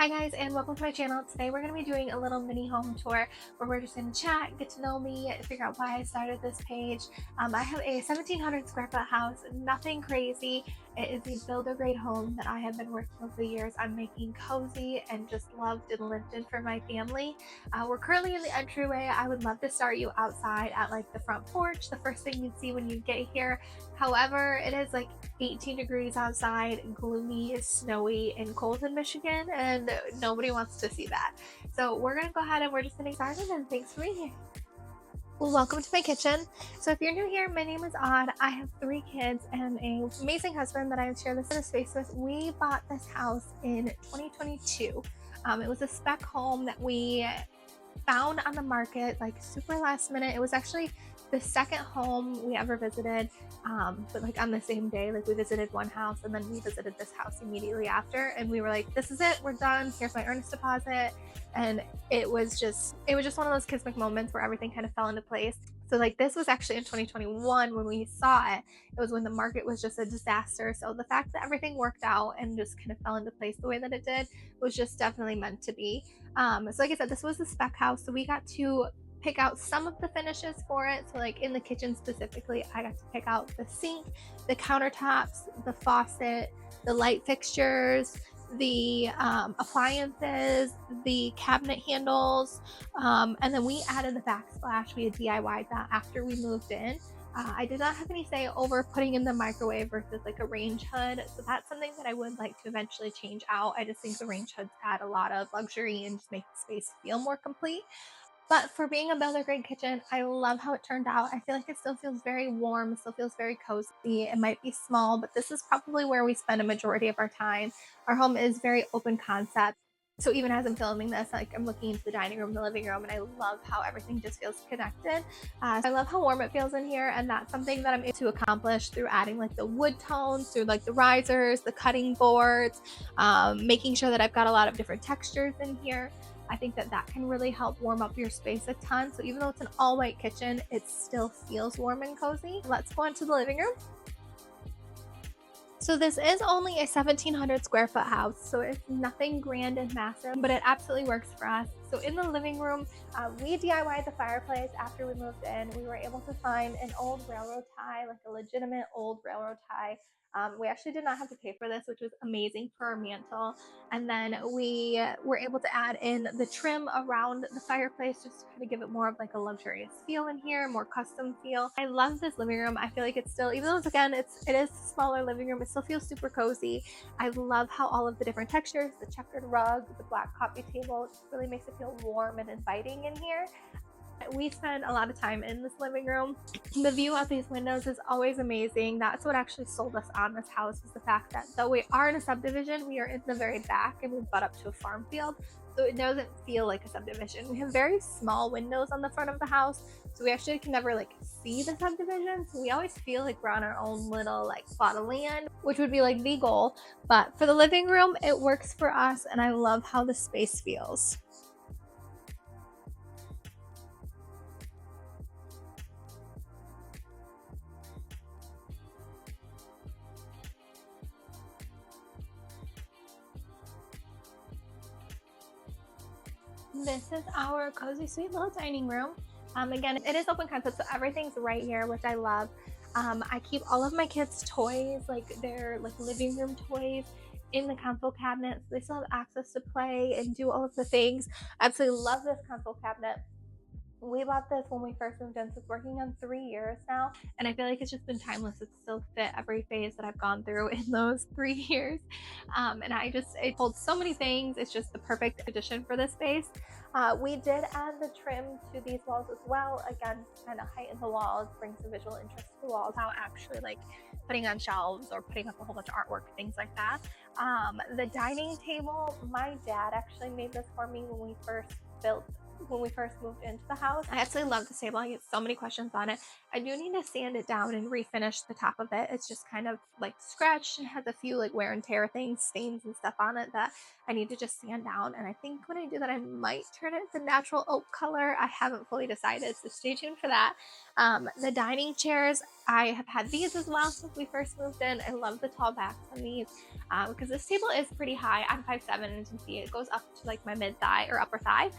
Hi guys, and welcome to my channel. Today we're going to be doing a little mini home tour where we're just going to chat, get to know me, figure out why I started this page. I have a 1700 square foot house, nothing crazy. It is a builder grade home that I have been working over the years on making cozy and just loved and lived in for my family. We're currently in the entryway. I would love to start you outside at like the front porch, the first thing you'd see when you get here. However, it is like 18 degrees outside, gloomy, snowy in Colton, Michigan, and nobody wants to see that. So we're gonna go ahead and we're just getting started, and thanks for being here. Well, welcome to my kitchen. So if you're new here, my name is Odd. I have 3 kids and an amazing husband that I share this space with. We bought this house in 2022. It was a spec home that we found on the market like super last minute. It was actually the second home we ever visited, but like on the same day. Like we visited one house and then we visited this house immediately after, and we were like, this is it, we're done, here's my earnest deposit. And it was just one of those kismet moments where everything kind of fell into place. So like this was actually in 2021 when we saw it. It was when the market was just a disaster. So the fact that everything worked out and just kind of fell into place the way that it did was just definitely meant to be. So like I said, this was a spec house, so we got to pick out some of the finishes for it. So like in the kitchen specifically, I got to pick out the sink, the countertops, the faucet, the light fixtures, the appliances, the cabinet handles, and then we added the backsplash. We had DIY'd that after we moved in. I did not have any say over putting in the microwave versus like a range hood, so that's something that I would like to eventually change out. I just think the range hoods add a lot of luxury and just make the space feel more complete. But for being a builder grade kitchen, I love how it turned out. I feel like it still feels very warm, it still feels very cozy. It might be small, but this is probably where we spend a majority of our time. Our home is very open concept. So even as I'm filming this, like I'm looking into the dining room, the living room, and I love how everything just feels connected. I love how warm it feels in here, and that's something that I'm able to accomplish through adding like the wood tones, through like the risers, the cutting boards, making sure that I've got a lot of different textures in here. I think that that can really help warm up your space a ton. So even though it's an all white kitchen, it still feels warm and cozy. Let's go into the living room. So this is only a 1700 square foot house, so it's nothing grand and massive, but it absolutely works for us. So in the living room, we DIY'd the fireplace after we moved in. We were able to find an old railroad tie, like a legitimate old railroad tie. We actually did not have to pay for this, which was amazing for our mantle. And then we were able to add in the trim around the fireplace just to kind of give it more of like a luxurious feel in here, more custom feel. I love this living room. I feel like it's still, even though it's again, it is a smaller living room, it still feels super cozy. I love how all of the different textures, the checkered rug, the black coffee table, just really makes it feel warm and inviting in here. We spend a lot of time in this living room. The view out these windows is always amazing. That's what actually sold us on this house, was the fact that though we are in a subdivision, we are in the very back and we butt up to a farm field, so it doesn't feel like a subdivision. We have very small windows on the front of the house, so we actually can never like see the subdivision, so we always feel like we're on our own little like plot of land, which would be like the goal. But for the living room, it works for us, and I love how the space feels. This is our cozy, sweet little dining room. Again, it is open concept, so everything's right here, which I love. I keep all of my kids' toys, like their like living room toys, in the console cabinet, so they still have access to play and do all of the things. I absolutely love this console cabinet. We bought this when we first moved in, so it's working on 3 years now, and I feel like it's just been timeless. It's still fit every phase that I've gone through in those 3 years. And it holds so many things. It's just the perfect addition for this space. We did add the trim to these walls as well. Again, kind of heighten the walls, bring some visual interest to the walls, how actually like putting on shelves or putting up a whole bunch of artwork, things like that. The dining table, my dad actually made this for me when we first moved into the house. I absolutely love this table. I get so many questions on it. I do need to sand it down and refinish the top of it. It's just kind of like scratched and has a few like wear and tear things, stains and stuff on it that I need to just sand down. And I think when I do that, I might turn it to natural oak color. I haven't fully decided, so stay tuned for that. The dining chairs, I have had these as well since we first moved in. I love the tall backs on these because this table is pretty high. I'm 5'7", and you can see it goes up to like my mid thigh or upper thigh.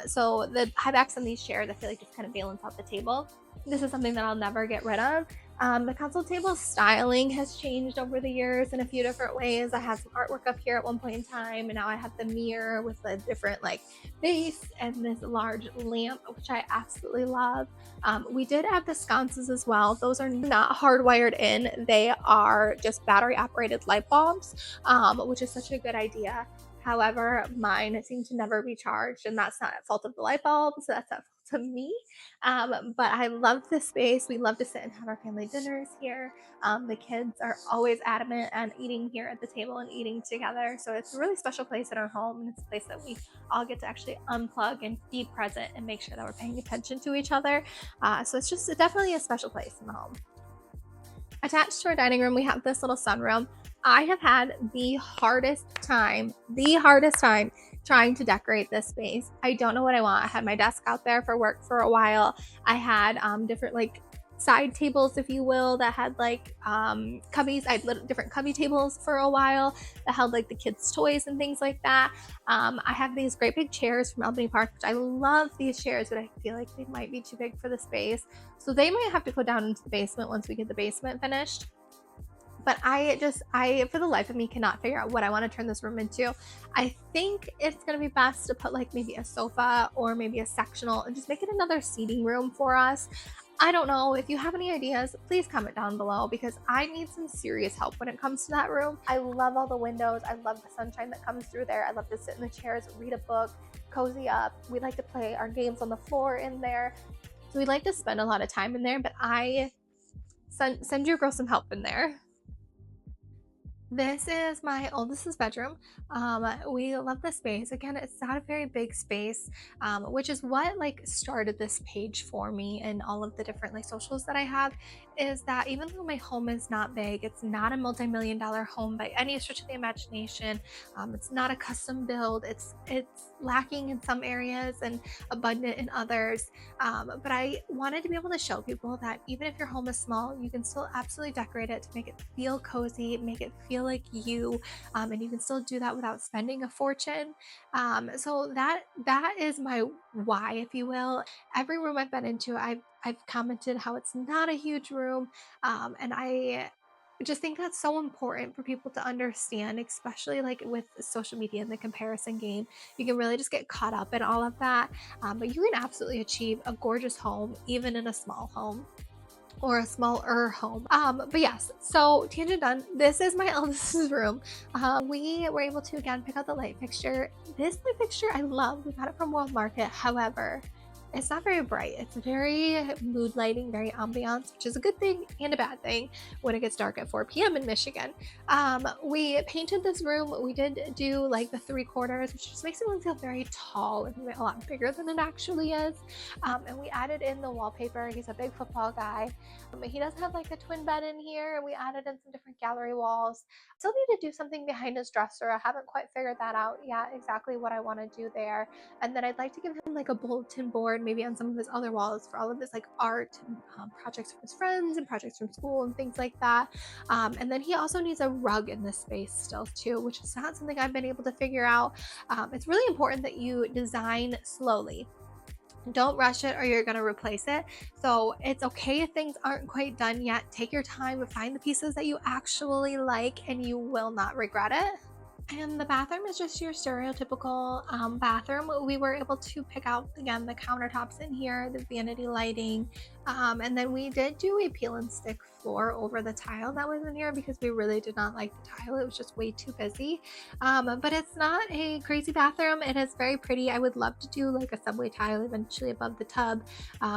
So the high backs on these chairs, I feel like just kind of balance out the table. This is something that I'll never get rid of. The console table styling has changed over the years in a few different ways. I had some artwork up here at one point in time, and now I have the mirror with the different like base and this large lamp, which I absolutely love. We did add the sconces as well. Those are not hardwired in. They are just battery operated light bulbs, which is such a good idea. However, mine seem to never be charged, and that's not at fault of the light bulbs. That's at fault of me. But I love this space. We love to sit and have our family dinners here. The kids are always adamant on eating here at the table and eating together. So it's a really special place in our home, and it's a place that we all get to actually unplug and be present and make sure that we're paying attention to each other. So it's just definitely a special place in the home. Attached to our dining room, we have this little sunroom. I have had the hardest time trying to decorate this space. I don't know what I want. I had my desk out there for work for a while. I had different like side tables, if you will, that had like cubbies. I had different cubby tables for a while that held like the kids' toys and things like that. I have these great big chairs from Albany Park, which I love these chairs, but I feel like they might be too big for the space. So they might have to go down into the basement once we get the basement finished. But I for the life of me cannot figure out what I want to turn this room into. I think it's going to be best to put like maybe a sofa or maybe a sectional and just make it another seating room for us. I don't know. If you have any ideas, please comment down below because I need some serious help when it comes to that room. I love all the windows. I love the sunshine that comes through there. I love to sit in the chairs, read a book, cozy up. We like to play our games on the floor in there. So we like to spend a lot of time in there, but I send your girl some help in there. This is my oldest's bedroom. We love the space. Again, it's not a very big space, which is what like started this page for me and all of the different like socials that I have, is that even though my home is not big, it's not a multi-million-dollar home by any stretch of the imagination. It's not a custom build. It's lacking in some areas and abundant in others. But I wanted to be able to show people that even if your home is small, you can still absolutely decorate it to make it feel cozy, make it feel like you, and you can still do that without spending a fortune. So that is my why, if you will. Every room I've been into, I've commented how it's not a huge room, and I just think that's so important for people to understand, especially like with social media and the comparison game. You can really just get caught up in all of that, but you can absolutely achieve a gorgeous home even in a small home or a smaller home. But yes, so tangent done. This is my eldest's room. We were able to again pick out the light fixture. This light fixture I love. We got it from World Market. However, it's not very bright. It's very mood lighting, very ambiance, which is a good thing and a bad thing when it gets dark at 4 p.m. in Michigan. We painted this room. We did do like the 3/4, which just makes it feel very tall and a lot bigger than it actually is. And we added in the wallpaper. He's a big football guy. He does have like a twin bed in here. We added in some different gallery walls. Still need to do something behind his dresser. I haven't quite figured that out yet, exactly what I want to do there. And then I'd like to give him like a bulletin board maybe on some of his other walls for all of his like art and projects from his friends and projects from school and things like that. And then he also needs a rug in this space still too, which is not something I've been able to figure out. It's really important that you design slowly. Don't rush it or you're going to replace it. So it's okay if things aren't quite done yet. Take your time, find the pieces that you actually like, and you will not regret it. And the bathroom is just your stereotypical bathroom. We were able to pick out, again, the countertops in here, the vanity lighting, and then we did do a peel and stick floor over the tile that was in here because we really did not like the tile. It was just way too busy. But it's not a crazy bathroom. It is very pretty. I would love to do like a subway tile eventually above the tub,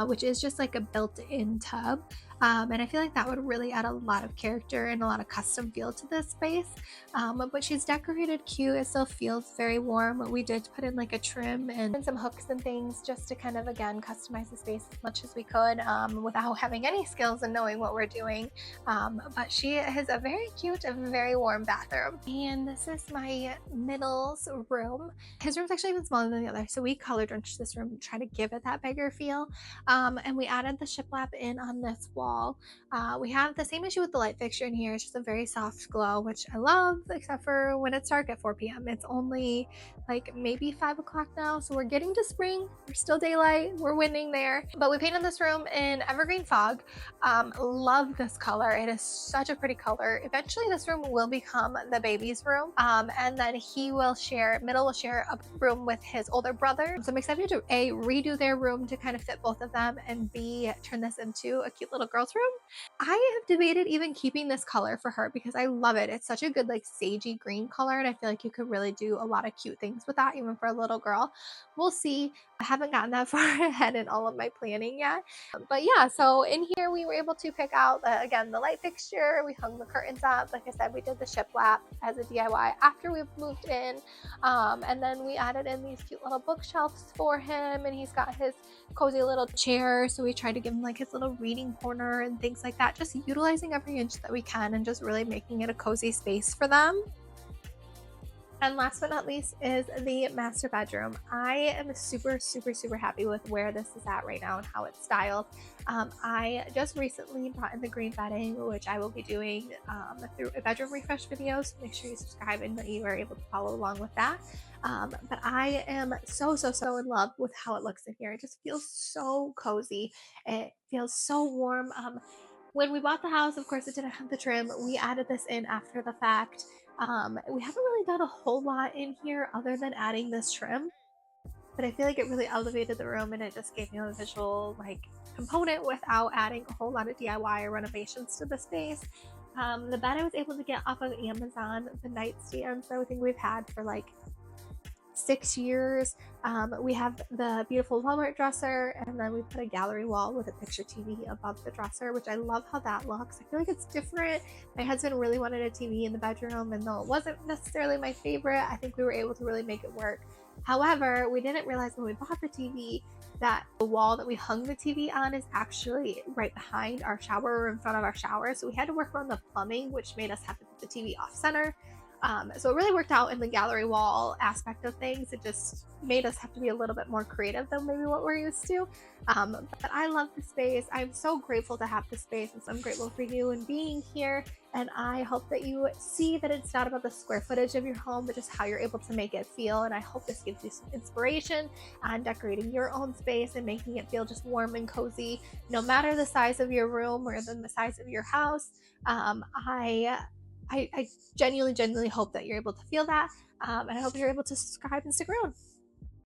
which is just like a built-in tub. And I feel like that would really add a lot of character and a lot of custom feel to this space. But she's decorated cute. It still feels very warm. We did put in like a trim and some hooks and things just to kind of, again, customize the space as much as we could. without having any skills and knowing what we're doing. But she has a very cute and very warm bathroom. And this is my middle's room. His room's actually even smaller than the other, so we color drenched this room to try to give it that bigger feel. And we added the shiplap in on this wall. We have the same issue with the light fixture in here. It's just a very soft glow, which I love, except for when it's dark at 4 p.m. It's only like maybe 5 o'clock now, so we're getting to spring. We're still daylight. We're winning there. But we painted this room in evergreen fog. Love this color. It is such a pretty color. Eventually this room will become the baby's room, and then middle will share a room with his older brother. So I'm excited to A, redo their room to kind of fit both of them, and B, turn this into a cute little girl's room. I have debated even keeping this color for her because I love it. It's such a good like sagey green color, and I feel like you could really do a lot of cute things with that even for a little girl. We'll see. I haven't gotten that far ahead in all of my planning yet. But yeah, so in here we were able to pick out, again, the light fixture. We hung the curtains up. Like I said, we did the shiplap as a DIY after we've moved in. And then we added in these cute little bookshelves for him, and he's got his cozy little chair. So we tried to give him like his little reading corner and things like that, just utilizing every inch that we can and just really making it a cozy space for them. And last but not least is the master bedroom. I am super, super, super happy with where this is at right now and how it's styled. I just recently brought in the green bedding, which I will be doing through a bedroom refresh video, so make sure you subscribe and that you are able to follow along with that. But I am so, so, so in love with how it looks in here. It just feels so cozy. It feels so warm. When we bought the house, of course, it didn't have the trim. We added this in after the fact. We haven't really done a whole lot in here other than adding this trim, but I feel like it really elevated the room and it just gave me a visual like component without adding a whole lot of DIY or renovations to the space. The bed I was able to get off of Amazon, the nightstands that I think we've had for like 6 years. We have the beautiful Walmart dresser, and then we put a gallery wall with a picture TV above the dresser, which I love how that looks. I feel like it's different. My husband really wanted a TV in the bedroom, and though it wasn't necessarily my favorite, I think we were able to really make it work. However, we didn't realize when we bought the TV that the wall that we hung the TV on is actually right behind our shower or in front of our shower. So we had to work on the plumbing, which made us have to put the TV off center. So it really worked out in the gallery wall aspect of things. It just made us have to be a little bit more creative than maybe what we're used to. But I love the space. I'm so grateful to have the space, and so I'm grateful for you and being here. And I hope that you see that it's not about the square footage of your home, but just how you're able to make it feel. And I hope this gives you some inspiration on decorating your own space and making it feel just warm and cozy, no matter the size of your room or the size of your house. I genuinely hope that you're able to feel that. And I hope you're able to subscribe and stick around.